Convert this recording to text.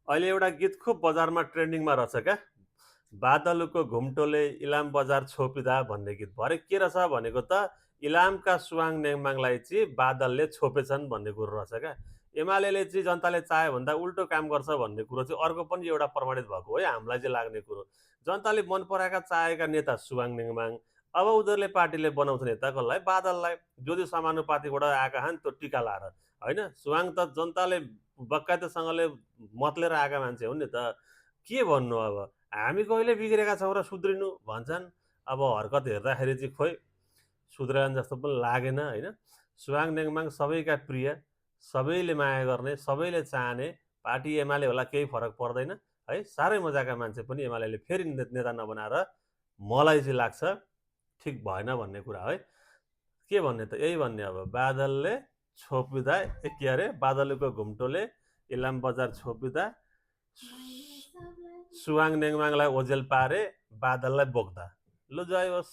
अहिले एउटा गीत खुब बजारमा ट्रेन्डिङमा रहेछ क्या। बादलको घुम्टोले इलाम बजार छोपिदा भन्ने गीत भरे के रहेछ भनेको त इलामका सुवाङ नेङमाङलाई चाहिँ बादलले छोपेछन् भन्ने कुरो रहेछ क्या। एमाले चाहिँ जनताले चाह्यो भन्दा उल्टो काम गर्छ भन्ने कुरो चाहिँ अर्को पनि एउटा प्रमाणित भएको है हामीलाई चाहिँ लाग्ने कुरो। जनताले मन पराएका चाहेका नेता सुवाङ नेङमाङ, अब उनीहरूले पार्टीले बनाउँछ नेता कसलाई? बादललाई। ज्योति समानुपातिबाट आएका छन् त्यो टिका लाएर होइन। सुवाङ त जनताले बकायदासँगले मत लिएर आएका मान्छे हुन् नि त। के भन्नु अब हामी कहिले बिग्रेका छौँ र सुध्रिनु भन्छन्। अब हरकत हेर्दाखेरि चाहिँ खोइ सुध्रेन जस्तो पनि लागेन होइन। सुवाङ नेङमाङ सबैका प्रिय, सबैले माया गर्ने, सबैले चाहने, पार्टी एमाले होला केही फरक पर्दैन है। साह्रै मजाका मान्छे पनि एमाले फेरि नेता नबनाएर मलाई चाहिँ लाग्छ ठिक भएन भन्ने कुरा है। के भन्ने त यही भन्ने अब बादलले छोपिँदा के अरे बादलको घुम्टोले इलाम बजार छोपिँदा सुवाङ नेङमाङलाई ओझेल पारे बादललाई बोक्दा लु जय होस्।